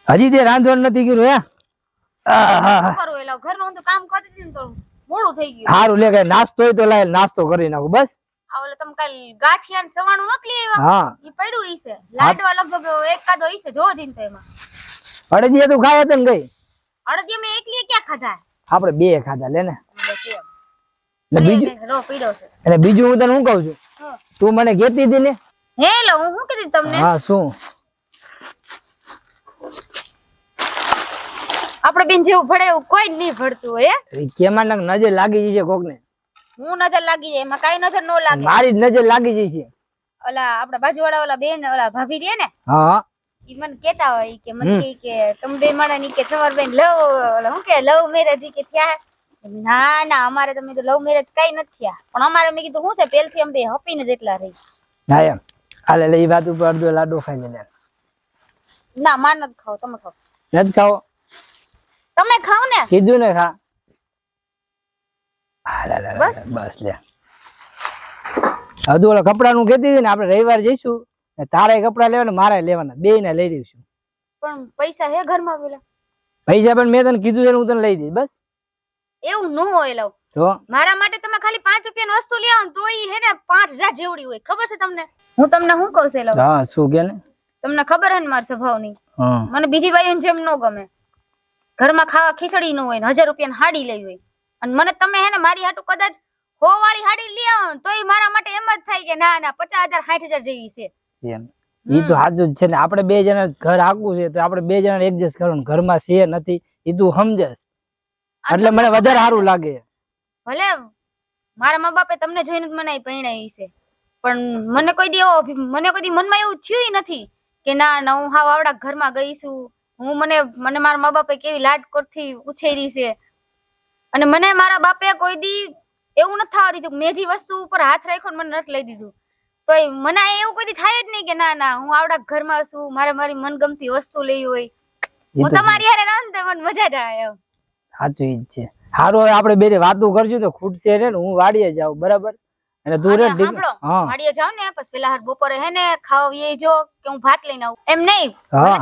હજી તે રાંધવાનું નથી કર્યું હે? કરું એલા ઘરનું તો કામ કરતી હતી ને તો મોડું થઈ ગયું. હારું લે કે નાસ્તો હોય તો લાય નાસ્તો કરી નાખું બસ. આ ઓલે તમે કાલ ગાંઠિયા ને સવાણું નથી લેવા? હા ઈ પડ્યું ઈ છે. લાડવા લગભગ એકાદો ઈ છે જો જીન તો એમાં. અડદિયા તું ખાય તને ગઈ? અડદિયા મેં એકલી ક્યાં ખાધા? આપણે બે ખાધા લે ને. ને બીજું રો પીડો છે. અને બીજું હું તને શું કહું છું, તું મને કહેતી હતી ને. હે લો હું શું કીધું તમને? હા શું? આપણે બેન જેવું ભળે એવું કોઈ નહીં ભળતું હોય હે. કેમાં નજર લાગી જશે કોક ને. હું નજર લાગી જાય એમાં કઈ નજર નો લાગે. મારી જ નજર લાગી જશે. ઓલા આપડા બાજુવાળા ઓલા બેન ઓલા ભાભી રે ને, હા ઈ મને કેતા હોય કે મને કે તમે બે માણા ની કે તમાર બેન લવ ઓલા હું કે લવ મેરેજ કે થયા? ના ના અમારે તમે તો લવ મેરેજ કઈ નથી થયા, પણ અમારે મેં કીધું શું છે પેલથી અમે બે હપીને જ એટલા રહી. ના એમ હાલે લે ઈ વાત ઉપર અડધો લાડો ખાઈ લે. ના માર નથી ખાવ, તમે ખાવ. નથી ખાવો? તમે ખાવ ને. કીધું ને ખા. બસ લે. હજુ ઓલા કપડા નું કેતી હતી ને આપણે રવિવાર જઈશું, તારે કપડા લેવાના મારે લેવાના, બે ને લઈ દઈશું. પણ પૈસા હે ઘરમાં પેલા? પૈસા પણ મેં તને કીધું છે હું તને લઈ દઈશ બસ. એવું ન હોય લવ. તો મારા માટે તમે ખાલી 5 રૂપિયાની વસ્તુ લઈ આવો તો ઈ હે ને 5000 જેવડી હોય, ખબર છે તમને? હું તમને શું કહું છે લવ? હા શું કે ને? તમને ખબર હે ને મારા સ્વભાવની. હા મને બીજી બાઈઓની જેમ ન ગમે. ઘરમાં ખાવા ખીચડી ન હોય ને 1000 રૂપિયાની હાડી લઈ હોય, અને મને તમે હે ને મારી હાટુ કદાચ 100 વાળી હાડી લઈ આવો ને તોય મારા માટે એમ જ થાય કે ના ના 50000 60000 જેવી છે એમ. ઈ તો સાચું જ છે ને, આપણે બે જણા ઘર આખું છે તો આપણે બે જણા એડજસ્ટ કરવાનું, ઘરમાં છે નથી ઈ તું સમજસ એટલે મને વધારે સારું લાગે. ભલે મારા મા બાપે તમને જોઈને જ મને પરણાવી છે, પણ મને કોઈ દી મનમાં એવું થયું નથી કે ના ના હું હાવ આવડા ઘરમાં ગઈ છું. મને મારા મા બાપે કેવી લાડકોડથી ઉછેરી છે, અને મને મારા બાપે કોઈ દી એવું નથી થવા દીધું મેં જે વસ્તુ ઉપર હાથ રાખ્યો ને મને નથી લઈ દીધું. તો મને એવું કોઈ દી થાય જ નહીં કે ના ના હું આવડા ઘરમાં છું, મારે મારી મનગમતી વસ્તુ લેવી હોય. હું તમારી હારે રાંધે મને મજા જ આવે. સાચું ઈ જ છે. હારું હવે આપણે બે વાતો કરશું તો ખૂટશે ને, હું વાડીએ જાઉં બરાબર, અને તું રે વાડીએ જાવ ને પછી પેલા હાર બપોરે હે ને ખાવા એ જો કે હું ભાત લઈને આવું એમ નહીં.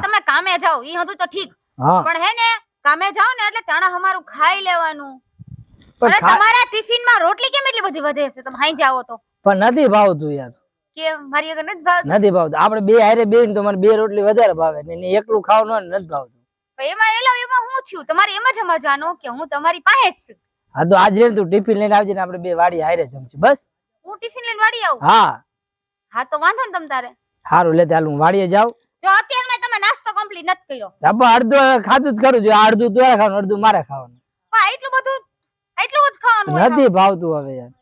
તમે કામે જાવ ઈ હતું તો ઠીક, પણ હે ને કામે જાવ ને એટલે તાણા અમારું ખાઈ લેવાનું. અને તમારા ટિફિન માં રોટલી કેમ એટલી બધી વધે છે? તમે હાઈ જાવ તો પણ નથી ભાવતું યાર. કે મારી આગળ નથી ભાવતું? નથી ભાવતું. આપણે બે હારે બે તો મને બે રોટલી વધારે ભાવે ને એકલું ખાવાનું નથી ભાવતું. એમાં હું થયું તમારે એમ જ સમજવાનું કે હું તમારી પાસે જ છું. હા તો આજ રે તું ટિફિન લઈને આવજે ને આપણે બે વાડી હારે જમશું બસ. હું ટિફિન લઈને વાડી આવું? હા હા તો વાંધો ને તમ તારે. હારું લે ચાલ હું વાડીએ જાઉં. જો અત્યારમાં તમે નાસ્તો કમ્પ્લીટ નથી કર્યો. આપણે અડધું ખાધું જ કરું છું, અડધું તારે ખાવાનું અડધું મારે ખાવાનું. હા એટલું જ ખાવાનું નથી ભાવતું હવે યાર.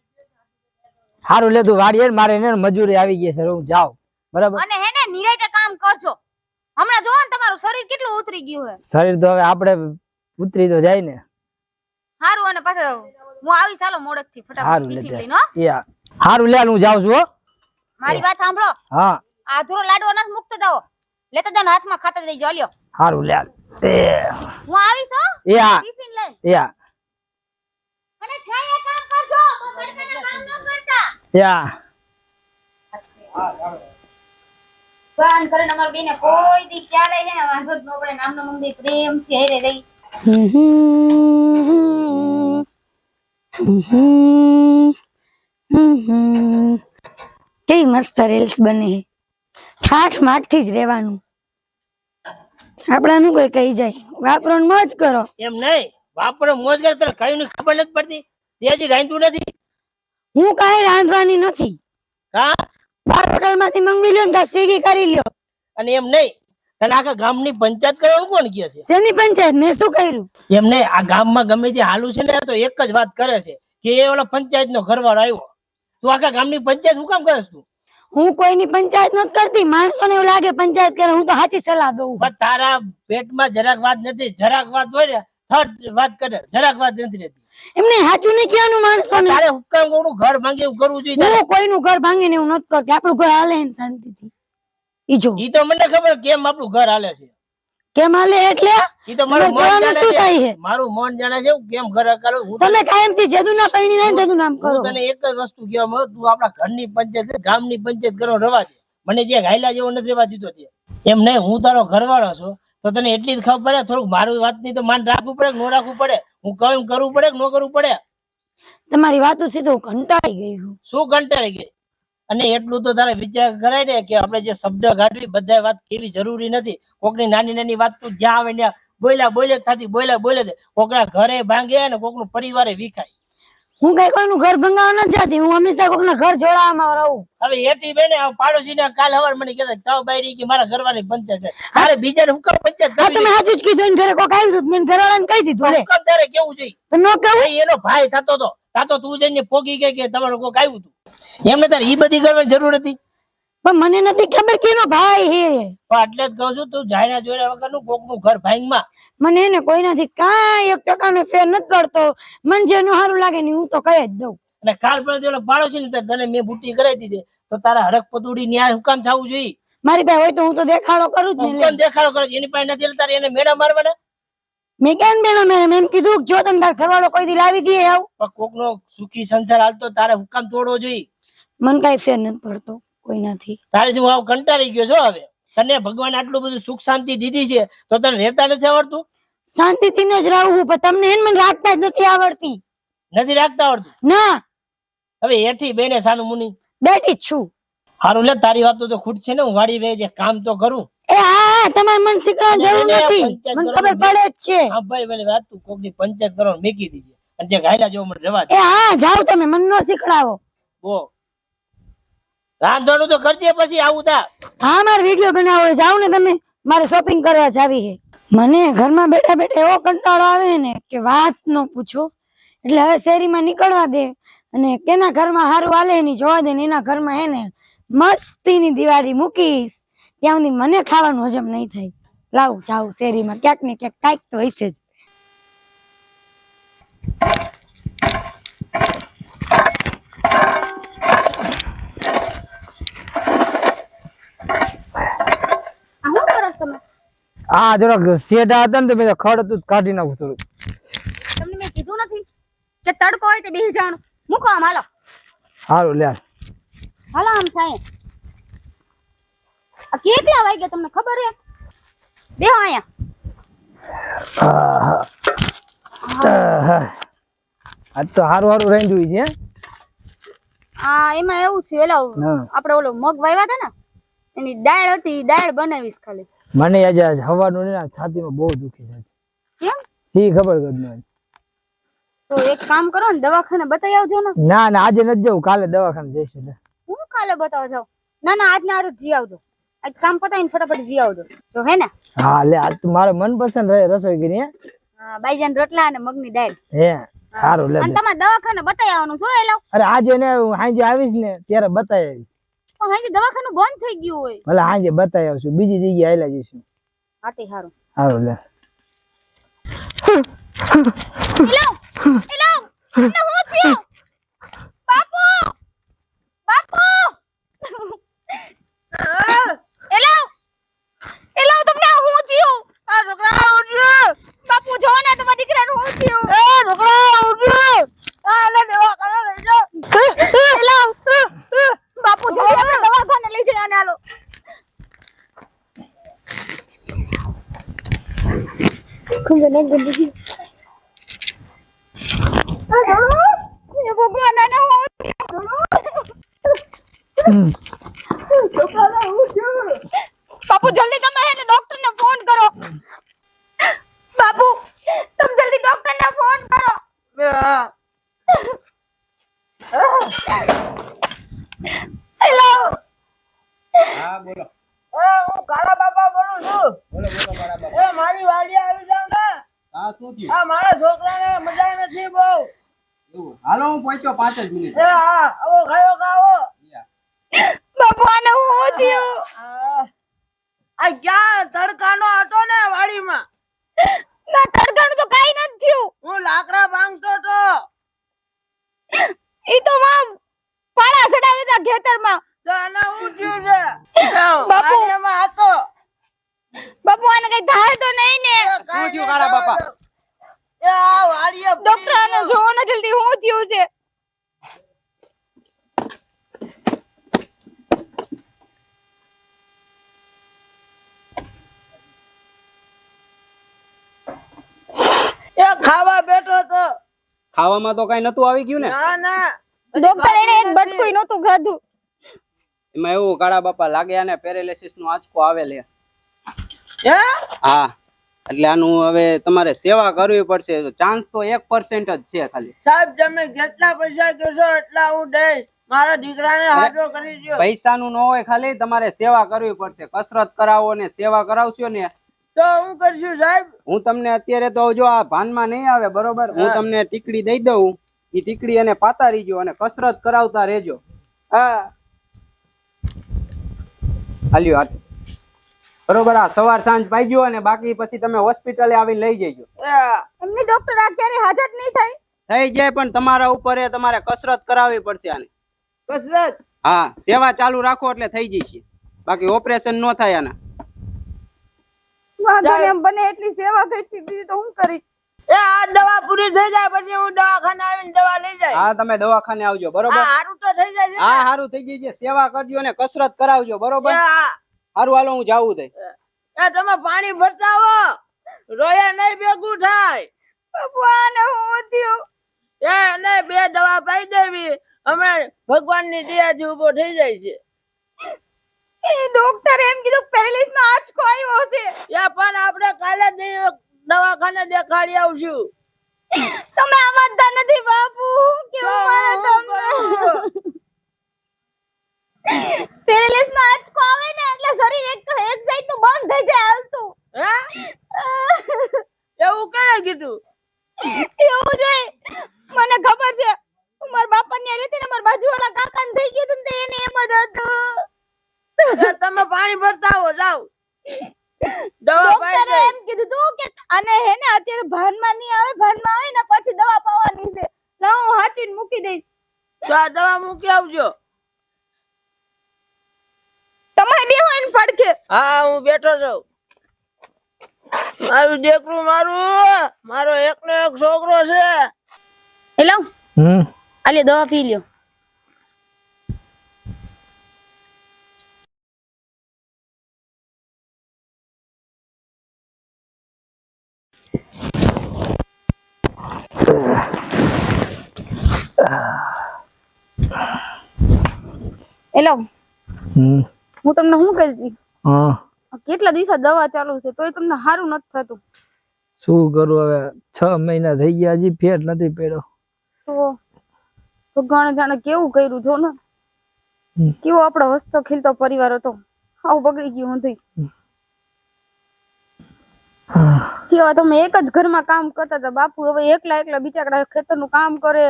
હારું લે તું વાડીએ મારે ને મજૂરી આવી ગઈ છે, હું જાઉં બરાબર. અને હે ને નિરાંતે કામ કરજો. હમણાં જો ને તમારું શરીર કેટલું ઉતરી ગયું છે. શરીર તો હવે આપણે ઉતરી તો જાય ને. હારું અને પાછો હું આવી ચાલો મોડક થી ફટાફટ ટિફિન લઈને. યા હારું લે હું જાઉં છું હો. મારી વાત સાંભળો. હા આ ધૂરો લાડવો નથી મુકતો જાઓ, લેતા જાવ હાથમાં ખાતા જઈ જાવ લ્યો. હારું લે હું આવીશ હો. યા ટિફિન લઈને. યા અને છાયા કામ કરજો, બગડના કામ ન કરતા. યા બાન કરે નંબર બેને કોઈ દી ક્યારે હે ને વાંધો જ ન પડે, નામનો મંદી પ્રેમ થી હેરે રહી. કેવી મસ્ત રીલ્સ બને. ઠાઠ માઠથી જ રહેવાનું, આપડાનું કોઈ કહી જાય વાપરો મોજ કરો. એમ નહીં વાપરો મોજ કરે તને કઈ ની ખબર નથી પડતી. તે હજી રાંધ્યું નથી? હું કાંઈ રાંધવાની નથી. હા બાર હોટલ માંથી મંગવી લ્યો ને સ્વિગી કરી લ્યો. અને એમ નહીં તને આખા ગામની પંચાયત કરવાનું કોણ કહે છે? શેની પંચાયત? મેં શું કર્યું? એમ નહીં આ ગામમાં ગમે તે હાલું છે ને તો એક જ વાત કરે છે કે એ ઓલો પંચાયત નો ઘરવાળો આવ્યો. તું આખા ગામની પંચાયત શું કામ કરે તું? હું કોઈની પંચાયત નથી કરતી. માણસોને એવું લાગે પંચાયત કરે, હું તો સાચી સલાહ દઉં. પણ તારા પેટમાં જરાક વાત નથી, જરાક વાત હોય ને થર્ડ વાત કરે, જરાક વાત નથી રહેતી. એમને સાચું નહીં કહેવાનું માણસોને. તારે હુકામ કોનું ઘર ભાંગે એવું કરવું જોઈએ? હું કોઈનું ઘર ભાંગીને એવું નથી કરતી. આપણું ઘર હાલે ને શાંતિથી. ઈ જો ઈ તો મને ખબર કેમ આપણું ઘર હાલે છે. કેમ હાલે એટલે ઈ તો મારું મન જાણે શું થાય છે, છે? મારું મન જાણે છે કેમ ઘર હકાલો. તમે કાયમ થી જેદુ ના પૈણી નહીં તેદુ નામ કરો. તને એક જ વસ્તુ કહેવા માંગુ, તું આપણા ઘરની પંચાયત છે, ગામની પંચાયત કરો રવા દે. મને જે ગાયલા જેવો નથી રહેવા દીધો તે. એમ નહીં હું તારો ઘરવાળો છું, તો તને એટલી જ ખબર પડે થોડુંક મારું વાતની તો માન રાખવું પડે કે ન રાખવું પડે? હું કહું એમ કરવું પડે કે ન કરવું પડે? તમારી વાતો થી તો હું કંટાળી ગઈ છું. શું કંટાળી ગઈ? અને એટલું તો તારે વિચાર કરાય ને કે આપણે જે શબ્દ કાઢવી બધા વાત કેવી જરૂરી નથી. કોકની નાની નાની વાત તું જ્યાં આવે ત્યાં બોલે થતી બોલે કોકના ઘરે ભાંગે ને કોકનું પરિવારે વિખાય. હું કઈ કોઈનું ઘર ભંગાવા નથી જતી, હું હંમેશા કોકના ઘર જોડાવામાં રહું. હવે એથી બેને પાડોશી ને કાલ હવાર મને કહેતા તાવ બાયડી કે મારા ઘરવાળી પંચાયત કરે. તારે બીજાને હુકમ પંચાયત હા, કરવી તમે સાચું જ કીધું. એને ઘરે કોક આવ્યું હતું, મેં ઘરવાળાને કહી દીધું. લે, હુકમ તારે કેવું જોઈએ? તો ન કહું? ભાઈ એનો ભાઈ થતો તું જઈને પોગી ગઈ કે તમારું કોક આવ્યું હતું એમને તારે ઈ બધી કરવાની જરૂર હતી? પણ મને નથી ખબર કે એનો ભાઈ હે. પણ એટલે જ કહું છું તું જાયના જોયા વગરનું કોકનું ઘર ભાંગમાં. મને એને કોઈનાથી કાંઈ 1% ફેર નથી પડતો. મને જેનું સારું લાગે ને હું તો કહી જ દઉં. અને કાલ પણ પેલો પાડોશી ને તને મેં બુટ્ટી કરાવી દીધી તો તારા હરક પતુડી ન્યાય હુકામ થવું જોઈએ. મારી પાસે હોય તો હું તો દેખાડો કરું જ ને. લે, હુકમ દેખાડો કરે છે, એની પાસે નથી એટલે તારે એને મેળા મારવાના. મેં કેમ બેનો મેં એમ કીધું કે જો તમે તાર ઘરવાળો કોઈ દી લાવી દે આવ. પણ કોકનો સુખી સંસાર હાલતો તારે હુકામ તોડવો જોઈએ. મને કાંઈ ફેર નથી પડતો કોઈનાથી. તારે જો આવ કંટાળી ગયો છો. હવે તને ભગવાન આટલું બધું સુખ શાંતિ દીધી છે તો તને રહેતા નથી આવડતું? શાંતિથી જ રહું, પણ તમને એને મને રાખતા જ નથી આવડતી. નથી રાખતા આવડતું? ના, હવે એઠી બેને સાનું મુની બેઠી જ છું. હારું લે તારી વાત તો ખુટ છે ને હું વાડી રહી કામ તો કરું. એ હા, તમારે મને શીખવાની જરૂર નથી, મને ખબર પડે જ છે. હા ભાઈ પેલી વાત તું કોકની પંચાયત કરવાનું મેકી દીધી અને ત્યાં ગાયલા જેવો મને રવા દે. એ હા, જાઓ તમે, મને ન શીખડાવો. બો રાંધવાનું તો કરજે પછી આવું તા. હા, મારે વિડીયો બનાવો છે, જાઓ ને તમે. મારે શોપિંગ કરવા જાવી છે. મને ઘરમાં બેઠા બેઠા એવો કંટાળો આવે ને કે વાત ન પૂછો. એટલે હવે શેરીમાં નીકળવા દે અને કેના ઘરમાં સારું હાલે એની જોવા દે ને એના ઘરમાં હે ને મસ્તીની દિવાળી મૂકીશ. ત્યાં સુધી મને ખાવાનું હજમ નહીં થાય. લાવું જાઉં શેરીમાં, ક્યાંક ને ક્યાંક કાંઈક તો હશે જ. આ શું કરો છો તમે? આ જરાક શેઢા હતા ને તો મેં ખડ હતું કાઢી નાખું થોડું. તમને મેં કીધું નથી કે તડકો હોય તો બેસી જવાનું? મૂકો આમ, હાલો સારું લે. હાલો આમ થાય. આ કેટલા વાગ્યા તમને ખબર છે? બેહો અહીંયા. આજ તો હારું હારું રાંધ્યું છે. એમાં એવું છે એલા હા. આપણે ઓલો મગ વાવ્યા હતા ને એની દાળ હતી, દાળ બનાવીશ ખાલી. મને આજે હવાનું ને છાતીમાં બહુ દુખી થાય છે. કેમ? સી ખબર કદ તો એક કામ કરો ને, દવાખાને બતાવી આવજો ને. ના ના આજે નથી જવું, કાલે દવાખાને જઈશું. હું કાલે બતાવો જાવ? ના ના, આજને આજ જી આવજો. આજ કામ પતાવીને ફટાફટ જી આવજો, જો હે ને? હા લે, આજ તો મારે મનપસંદ રસોઈ કરી. હા, બાઈજાન રોટલા અને મગની દાળ. હે સારું લે. અને તમારે દવાખાને બતાવી આવવાનું શું એલા? અરે આજે ને હાંજે આવીશ ને ત્યારે બતાવી આવીશ. પણ હજી દવાખાનું બંધ થઈ ગયું હોય. ભલે હાંજે બતાવી આવશું, બીજી જગ્યાએ આયલા જઈશું. હાથી હારું. સારું લે. એલાવ એલાવ તમને હું થયું? બાપુ બાપુ એલાવ એલાવ તમને હું થયું? આ છોકરા ઉઠ્યો. બાપુ જો ને તમારા દીકરાનું હું થયું? એ છોકરા ઉઠ્યો. આ લે દવાખાને લઈ જાઓ. એલાવ બાપુ જલ્દી આપણે દવાખાને લઈ જઈને હાલો. ભગવાન બાપુ જલ્દી તમે એને ડોક્ટર ને ફોન કરો. બાપુ તમે જલ્દી ડોક્ટર ને ફોન કરો. હેલો. હા બોલો. હું કાળા બાપા બોલું છું. બોલો બોલો કાળા બાપા. એ મારી વાડી આવી જાવ ને. હા શું થયું? આ મારા છોકરાને મજા નથી બહુ. એવું હાલો હું પહોંચ્યો 5 જ મિનિટ. એ હા, આવો ખાયો ખાવો. બાપુ આને હું થયું? આ ક્યાં તડકાનો હતો ને વાડીમાં. ના તડકાનું તો કાઈ નથી થયું. હું લાકડા ભાંગતો તો. ઈ તો માં પાળા સડાવી તા ખેતરમાં. તો આને હું થયું છે? બાપુ. વાડીમાં હતો. બાપુ આને કઈ થાય તો નહીં ને? એ કાંઈ શું થયું કાળા બાપા? એ આ વાડીએ ડોક્ટર આને જોવો ને જલ્દી હું થયું છે? એ ખાવા બેઠો તો. ખાવામાં તો કઈ નતું આવી ગયું ને? ના ના ડોક્ટર એને એક બટકું નહોતું ખાધું. એમાં એવું કાળા બાપા લાગે આને પેરેલિસિસ નો આંચકો આવેલ છે. હે હા, એટલે આનું હવે તમારે સેવા કરવી પડશે. ચાન્સ તો 1% જ છે ખાલી. સાહેબ તમે જેટલા પૈસા કહેશો એટલા હું દઈશ. મારા દીકરાને હાજો કરી દો. પૈસાનું ન હોય, ખાલી તમારે સેવા કરવી પડશે. કસરત કરાવો ને સેવા કરાવશો ને તો હું કરશું સાહેબ? હું તમને અત્યારે તો જો આ ભાનમાં નહીં આવે બરોબર, હું તમને ટીકડી દઈ દઉં. એ ટીકડી અને પાતારી જો અને કસરત કરાવતા રહેજો. હા હાલ્યો હાથ બરોબર. આ સવાર સાંજ પાઈજો અને બાકી પછી તમે હોસ્પિટલે આવીને લઈ જજો. એમની ડોક્ટર આ ક્યારે હાજર નહીં થાય. થઈ જાય પણ તમારા ઉપર એ તમારે કસરત કરાવવી પડશે આને. કસરત? હા, સેવા ચાલુ રાખો એટલે થઈ જશે. બાકી ઓપરેશન ન થાય આના. વાંધો નહીં, એમ બને એટલી સેવા કરશી, બીજું તો હું કરી. એ આ દવા પૂરી થઈ જાય પછી હું દવાખાને આવીને દવા લઈ જાય. હા, તમે દવાખાને આવજો બરોબર. આ હારું તો થઈ જાય છે ને? હા, સારું થઈ ગઈ છે. સેવા કરજો અને કસરત કરાવજો બરોબર. હા. સારું, હાલો હું જાવું થઈ. એ તમે પાણી ભરતા હો, રોયા નહીં ભેગું થાય. ભગવાન હું થયું. એ નહીં, 2 દવા પાઈ દેવી, હમણાં ભગવાનની દયાથી ઉભો થઈ જાય છે. એ ડોક્ટર એમ કીધું પેરેલિસ નો આંચકો આવ્યો છે. એ પણ આપણે કાલે જ દવાખાને દેખાડી આવશું. તમે સમજતા નથી બાપુ, કેવું મારે તમને. પેરેલિસ નો આંચકો આવે ને એટલે શરીર એક સાઈડ નું બંધ થઈ જાય હાલતું. હે એવું કેને કીધું? એવું જોઈ મને ખબર છે. મારા બાપા ને રહેતી ને મારા બાજુવાળા કાકા ને થઈ ગયું હતું ને એને એમ જ હતું. એ તમે પાણી ભરતા હો, જાવ દવા પાઈ ડોક્ટરે દે. એમ કીધું તું કે આને હે ને અત્યારે ભાનમાં નહીં આવે, ભાનમાં આવે ને પછી દવા પાવાની છે. લાવ હું હાચીને મૂકી દઈશ. તો આ દવા મૂકી આવજો. તમારે બે હોય ને પડખે. હા હું બેઠો છું. મારું દીકરું, મારો એકનો એક છોકરો છે. હેલો, હમ આલે દવા પી લ્યો. હેલો, હમ હું તમને શું કહી હતી? હા, કેટલા દિવસ દવા ચાલુ છે તોય તમને સારું નથી થતું. શું કરું હવે? 6 મહિના થઈ ગયા, હજી ફેર નથી પડ્યો. તો ભગવાને જાણે કેવું કર્યું જો ને. હમ. કેવો આપણો હસતો ખીલતો પરિવાર હતો, આવું બગડી ગયું હતું. કેવા તમે એક જ ઘરમાં કામ કરતા હતા બાપુ, હવે એકલા બિચારા ખેતરનું કામ કરે,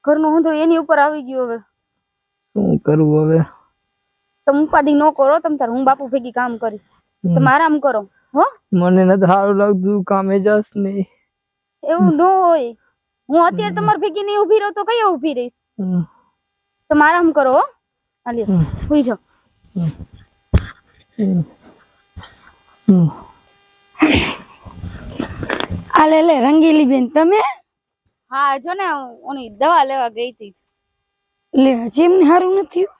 ઘરનું હું એની ઉપર આવી ગયું. હવે શું કરવું હવે? તમે ઉપાધિ ન કરો, તમે તાર હું બાપુ ભેગી કામ કરીશ, તમે આરામ કરો. હો, મને નથી સારું લાગતું, કામે જશ નહીં. એવું ન હોય. હું અત્યારે તમારી ભેગી નહીં ઉભી રહું તો કઈ ઉભી રહીશ. તમે આરામ કરો. હો, હાલ્યો સુઈ જાઓ. આલે લે રંગીલી બેન, તમે હા જો ને ઓની દવા લેવા ગઈ હતી. લે હજી એમને સારું નથી થયું?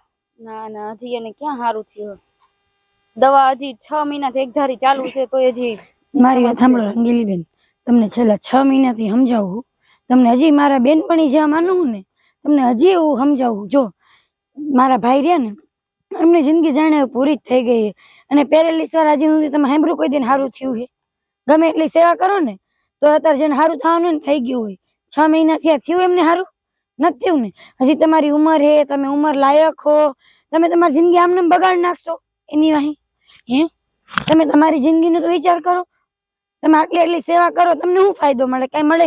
ના ના, હજી એને ક્યાં સારું થયું. દવા હજી 6 મહિનાથી એક ધારી ચાલુ છે તો હજી. મારી વાત સાંભળો રંગીલી બેન, તમને છેલ્લા 6 મહિનાથી સમજાવું, તમને હજી મારા બેનપણી જ્યાં માનું ને તમને હજી એવું સમજાવું. જો મારા ભાઈ રહ્યા ને એમની જિંદગી જાણે પૂરી જ થઈ ગઈ, અને પેરેલિસ વાળા હજી સુધી તમે સાંભળ્યું કોઈ દિન સારું થયું છે? ગમે એટલી સેવા કરો ને તો અત્યારે જેને સારું થવાનું ને થઈ ગયું હોય. 6 મહિનાથી આ થયું એમને સારું નથી થયું ને? હજી તમારી ઉંમર હે, તમે ઉંમર લાયક હો, તમે તમારી જિંદગી આમને બગાડ નાખશો એની વાહી? હે, તમે તમારી જિંદગીનો તો વિચાર કરો. તમે આટલી આટલી સેવા કરો, તમને શું ફાયદો મળે? કઈ મળે?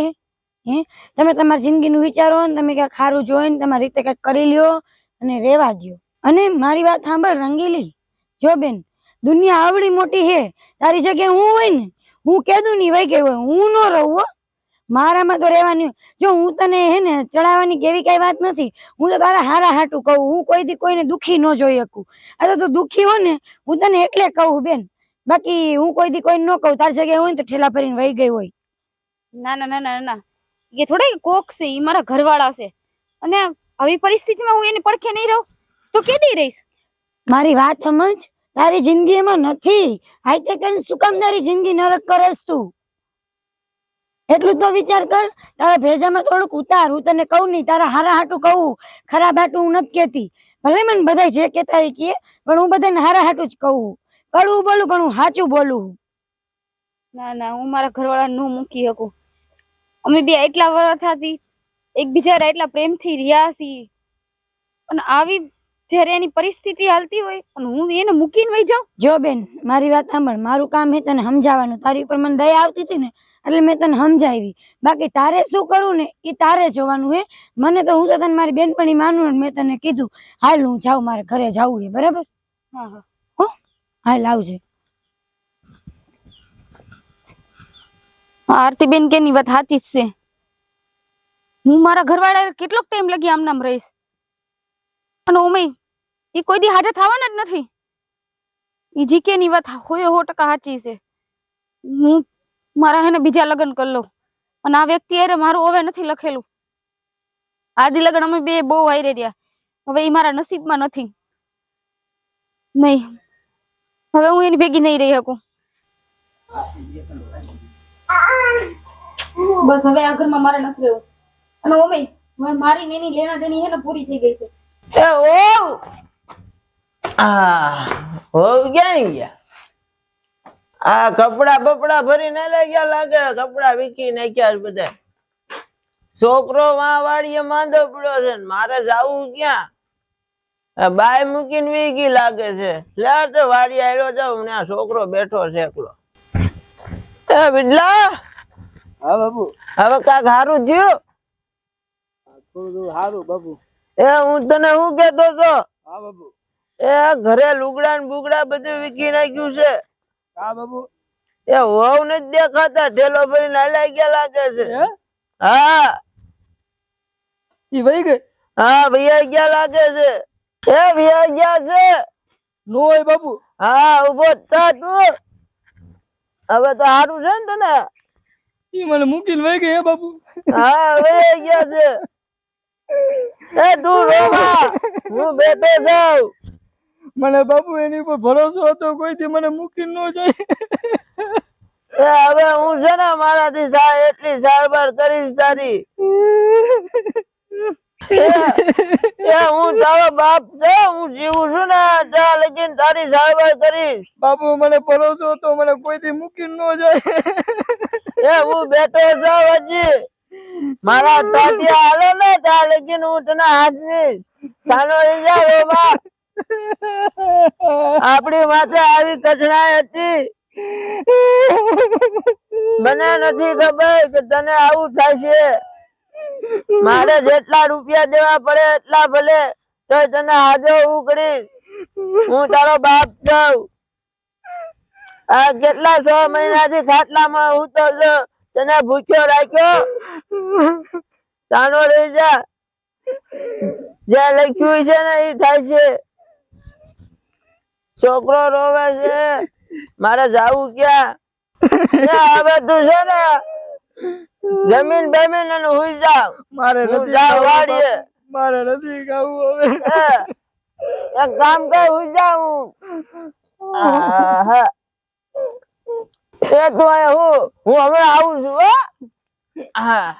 હે, તમે તમારી જિંદગીનું વિચારો ને તમે ક્યાંક સારું જોઈને તમારી રીતે કઈક કરી લ્યો અને રેવા દો. અને મારી વાત સાંભળ રંગીલી, જો બેન દુનિયા આવડી મોટી હે, તારી જગ્યાએ હું હોય ને હું કેદું ની વહી ગઈ હોય, હું ન રહું. મારામાં તો રહેવાની. જો હું તને હે ને ચડાવવાની કેવી કઈ વાત નથી, હું તો તારા હારા હાટું કહું. હું કોઈથી કોઈને દુખી ન જોઈ શકું. આ તો તું દુખી હો ને હું તને એટલે કહું બેન, બાકી હું કોઈથી કોઈ ન કહું. તારી જગ્યાએ હોય ને તો ઠેલા ભરીને વહી ગઈ હોય. ના ના ના ના ના, એ થોડા કોક છે, એ મારા ઘરવાળા છે. અને આવી પરિસ્થિતિમાં હું એની પડખે નહીં રહું તો કેદી રહીશ? મારી વાત સમજ, તારી જિંદગી એમાં નથી. આઈ તે કરીને શું કામ તારી જિંદગી નરક કરેસ તું? એટલું તો વિચાર કર. તારા ભેજામાં થોડુંક ઉતાર. હું તને કહું નહીં, તારા હારા હાટું કહું, ખરાબ હાટું હું નથી કેતી. ભલે મને બધા જે કેતા એ કહે, પણ હું બધાને હારા હાટું જ કહું. કડવું બોલું પણ હું સાચું બોલું. ના ના, હું મારા ઘરવાળાને ન મૂકી શકું. અમે બે એટલા વર્ષથી એકબીજા એટલા પ્રેમથી રહ્યા છીએ, અને આવી જયારે એની પરિસ્થિતિ હાલતી હોય અને હું એને મૂકીને વહી જાઉં. જો બેન, મારી વાત સાંભળ. મારું કામ હે તને સમજાવવાનું. તારી ઉપર મને દયા આવતી હતી ને એટલે મેં તને સમજાવી. બાકી તારે શું કરવું ને એ તારે જોવાનું હે. મને તો, હું તો તને મારી બેનપણી માનું ને મેં તને કીધું હાલ હું જાઉં, મારે ઘરે જવું હે. બરાબર? હા હા. હો, હાલ આવજે. આરતીબેન કેની વાત સાચી જ છે. હું મારા ઘરવાળા કેટલોક ટાઈમ લગી આમ નામ રહીશ, અને ઓમે એ કોઈ દી હાજર થવાના જ નથી. ઈ જીકે ની વાત 100% સાચી છે. હું મારા હેને બીજા લગ્ન કરી લઉં, અને આ વ્યક્તિ અરે મારું હવે નથી લખેલું. આદિ લગ્ન અમે બે બહુ હારે રહ્યા, હવે એ મારા નસીબમાં નથી. નહીં, હવે હું એની ભેગી નહીં રહી શકું. બસ હવે આ ઘરમાં મારે નથી રહેવું. અને ઓમે મારી ને એની લેણા દેણી હે ને પૂરી થઈ ગઈ છે. એ ઓ આ હો ક્યાં ગયા? આ કપડા બપડા ભરીને લઈ ગયા લાગે. કપડા વીકી નાખ્યા છે બધા. છોકરો વાડીએ માંદો પડ્યો છે ને મારે જાવું ક્યાં? બાય મૂકીને વીકી લાગે છે. લે વાડી આવ્યો જાઉં ને આ છોકરો બેઠો છે એકલો. એ બિડલા, હા બાપુ. હવે કાક હારું થયું? થોડું સારું બાપુ. એ હું તને શું કેતો તો? હા બાપુ. એ ઘરે લુગડા ને બુગડા બધું વીકી નાખ્યું છે. હા બાપુ. એ વહુ નથી દેખાતા, ઢેલો ભરીને હાલ્યા ગયા લાગે છે. હા ઈ વહી ગઈ? હા ભૈયા ગયા લાગે છે. એ ભૈયા ગયા છે. નો હોય બાપુ. હા ઉભો થા તું. હવે તો સારું છે ને તને? ઈ મને મૂકીને વહી ગઈ હે બાપુ. હા ભૈયા ગયા છે. એ તું રોવા, હું બેઠો જાઉં. મને બાપુ એની ઉપર ભરોસો હતો, કોઈથી મને મૂકીને ન જાય. એ હવે હું છે ને મારાથી થાય એટલી સારવાર કરીશ તારી. એ હું તારો બાપ છે, હું જીવું છું ને ત્યાં લગીને તારી સારવાર કરીશ. બાપુ મને ભરોસો હતો, મને કોઈથી મૂકીને ન જાય. એ હું બેઠો છું હજી. મારા તાતિયા હાલે ને ત્યાં લગીને હું તને હાસવીશ. સાનો રહી જા રોમાં. આપણી માથે આવી કચડાઈ હતી. મને નથી ખબર કે તને આવું થશે. મારે જેટલા રૂપિયા દેવા પડે એટલા ભલે, તો તને હાજર હું કરીશ. હું તારો બાપ છું. આ કેટલા 6 મહિનાથી ખાટલામાં હું તો તને ભૂખ્યો રાખ્યો. સાનો રહી જા. જ્યાં લખ્યું છે ને એ થાય છે. છોકરો રોવે છે, મારે જાવું ક્યાં? હવે તું છે ને જમીન બેમીન અને હુઈ જા. મારે નથી વાડીએ. મારે નથી ખાવું હવે. એક કામ કર, હુઈ જાઉં. એ તું આયા હું હમણાં આવું છું. હો હા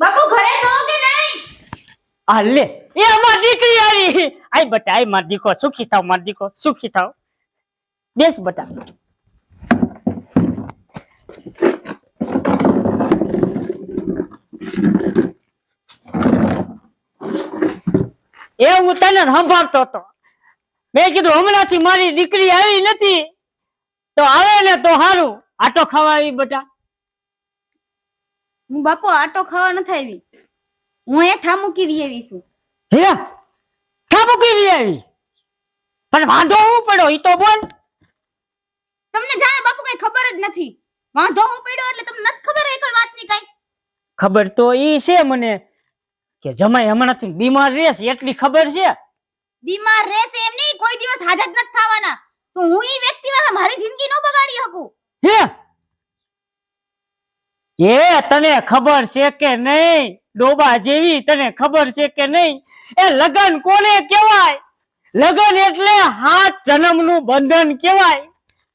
બાપુ ઘરે છો કે નહીં? આ લે, એ અમારી દીકરી આવી. આય બટા, આય માર દીકો, સુખી થાવ માર દીકો, સુખી થાવ. બેસ બટા. એ હું તને સંભાળતો હતો. મેં કીધું હમણાંથી મારી દીકરી આવી નથી તો આવે ને તો સારું. આટો ખાવા આવી બટા? હું બાપુ આટો ખાવા નથી આવી, હું એ ઠામુકી વી આવી છું. હે ઠામુકી કેવી આવી? પણ વાંધો હું પડ્યો ઈ તો બોલ. તમને જાણે બાપુ કઈ ખબર જ નથી. વાંધો હું પડ્યો એટલે તમને નથી ખબર એ કોઈ વાતની કઈ? ખબર તો ઈ છે મને કે જમાઈ હમણાંથી બીમાર રહેશે એટલી ખબર છે. બીમાર રહેશે એમ નહીં, કોઈ દિવસ હાજર નથી થવાના. તો હું ઈ વ્યક્તિ વાળા મારી જિંદગી નો બગાડી શકું. હે એ તને ખબર છે કે નહીં? ડોબા જેવી તને ખબર છે કે નહીં? એ લગન કોને કહેવાય? લગન એટલે 7 જન્મનું બંધન કહેવાય.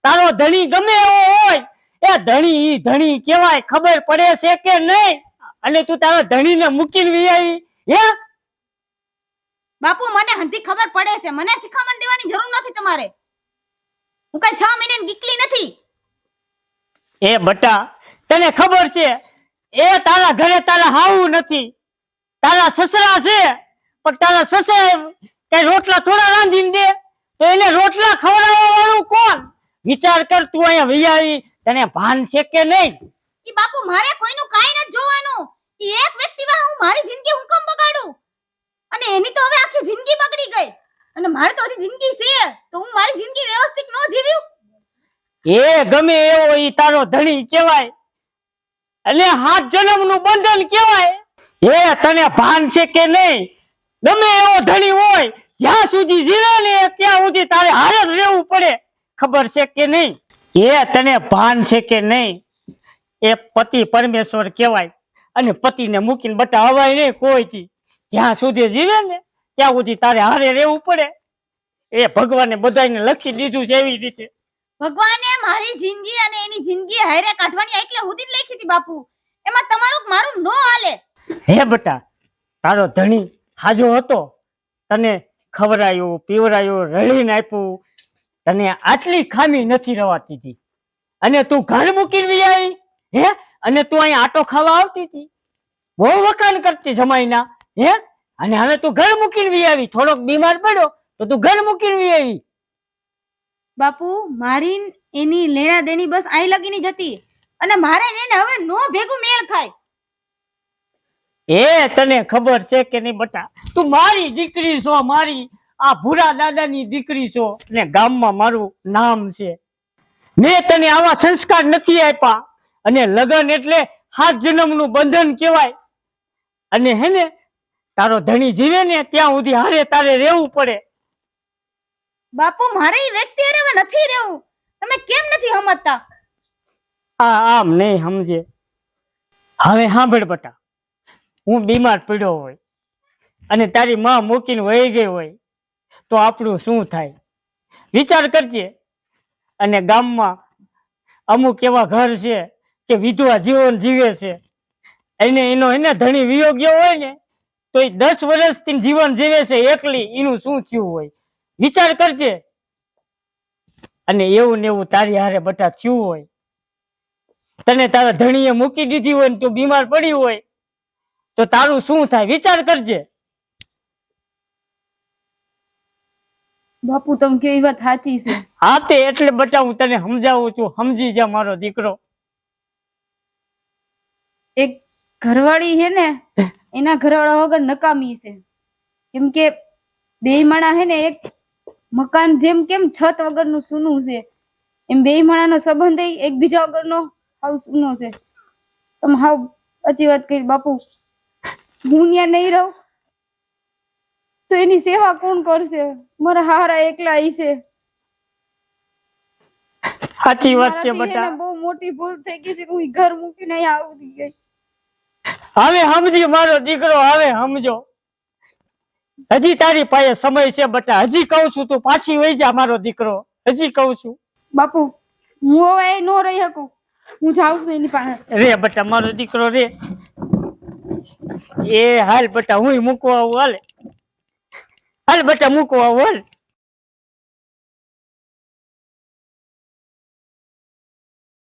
તારો ધણી ગમે એવો હોય, એ ધણી ઈ ધણી કેવાય, ખબર પડે છે કે નહીં? અને તું તારા ધણીને મૂકીને વી આવી હે? બાપુ મને હંધી ખબર પડે છે, મને શિખામણ દેવાની જરૂર નથી તમારે. હું કઈ 6 મહિનાની દીકરી નથી. એ બટા તને ખબર છે એ તારા ઘરે તારા હાવું નથી, તારા સસરા છે, પણ તારા સસરા કઈ રોટલા થોડા રાંધીને દે તો એને રોટલા ખવડાવવા વાળું કોણ? વિચાર કર, તું અહીંયા વહી આવી, તને ભાન છે કે નહીં? ઈ બાપુ મારે કોઈનું કાઈ નથી જોવાનું. ઈ એક વ્યક્તિ વાહ હું મારી જિંદગી હું કેમ બગાડું? અને એની તો હવે આખી જિંદગી બગડી ગઈ, અને મારે તો હજી જિંદગી છે, તો હું મારી જિંદગી વ્યવસ્થિત ન જીવ્યું? એ ગમે એવો ઈ તારો ધણી કહેવાય, અને 7 જન્મનું બંધન કહેવાય. એ તને ભાન છે કે નહીં? ગમે એવો ધણી હોય, જ્યાં સુધી જીવે ને ત્યાં સુધી તારે હારે જ રહેવું પડે, ખબર છે કે નહીં? એ તને ભાન છે કે નહીં? એ પતિ પરમેશ્વર કહેવાય, અને પતિને મૂકીને બટા હવાય નહીં કોઈથી. જ્યાં સુધી જીવે ને ત્યાં સુધી તારે હારે રહેવું પડે. એ ભગવાને બધાને લખી દીધું છે એવી રીતે. ભગવાને મારી જિંદગી અને એની જિંદગી હારે કાઢવાની એટલે હુદી જ લખી હતી બાપુ. એમાં તમારું કે મારું નો હાલે. હે બટા, તારો ધણી હાજો હતો, તને ખવડાયું પીવડાયું રળીને આપ્યું, તને આટલી ખામી નથી રવાતી હતી, અને તું ઘર મૂકીને વી આવી હે? અને તું અહીંયા આટો ખાવા આવતી હતી, બહુ વખાણ કરતી જમાઈના હે? અને હવે તું ઘર મૂકીને વી આવી, થોડોક બીમાર પડ્યો તો તું ઘર મૂકીને વી આવી. બાપુ મારી એની લેણા દેણી બસ આઈ લગીની જ હતી, અને મારે એને હવે નો ભેગું મેળ ખાય. એ તને ખબર છે કે નહીં બટા? તું મારી દીકરી છો, મારી આ ભૂરા દાદાની દીકરી છો, ને ગામમાં મારું નામ છે. મેં તને આવા સંસ્કાર નથી આપ્યા, અને લગન એટલે 7 જન્મનું બંધન કહેવાય. અને હે ને તારો ધણી જીવે ને ત્યાં સુધી હારે તારે રહેવું પડે. બાપુ મારે ઈ વ્યક્તિ હારે હવે નથી રહેવું. તમે કેમ નથી સમજતા? આમ નહીં સમજે. હવે સાંભળ બટા, હું બીમાર પડ્યો હોય અને તારી માં મૂકીને વહી ગઈ હોય તો આપણું શું થાય? વિચાર કરજે. અને ગામમાં અમુક એવા ઘર છે કે વિધવા જીવન જીવે છે, એનો ધણી વિયોગ્ય હોય ને તો એ 10 વર્ષથી જીવન જીવે છે એકલી, એનું શું થયું હોય? વિચાર કરજે. અને એવું ને એવું તારી હારે બટા થયું હોય, તને તારા ધણીએ મૂકી દીધી હોય ને તું બીમાર પડી હોય તો તારું શું થાય? વિચાર કરજે. બાપુ તમે કેવી વાત સાચી છે. હા તે એટલે બટા હું તને સમજાવું છું, સમજી જા મારો દીકરો. એક ઘરવાળી છે ને એના ઘરવાળા વગર નકામી છે. કેમ કે બે માણા હે ને એક મકાન જેમ કેમ છત વગરનું સૂનું છે, એમ બે માણાનો સંબંધ એકબીજા વગરનો હાવ સૂનો છે. તમે હાવ સાચી વાત કરી બાપુ. હું ત્યાં નહીં રહું તો એની સેવા કોણ કરશે? મારા હારા એકલા ઈ છે. સાચી વાત છે મારાથી બટા. એને બહુ મોટી ભૂલ થઈ ગઈ છે. હું ઈ ઘર મૂકીને અહીંયા આવી ગઈ. હવે સમજી મારો દીકરો, હવે સમજો. હજી તારી પાસે સમય છે બટા, હજી કહું છું તું પાછી વહી જા મારો દીકરો, હજી કહું છું. બાપુ હું હવે નો રહી શકું, હું જાઉં છું એની પાસે. રે બટા મારો દીકરો રે. એ હાલ બટા, હું મૂકવા આવું. હાલ હાલ બટા મૂકવા આવું. હાલ.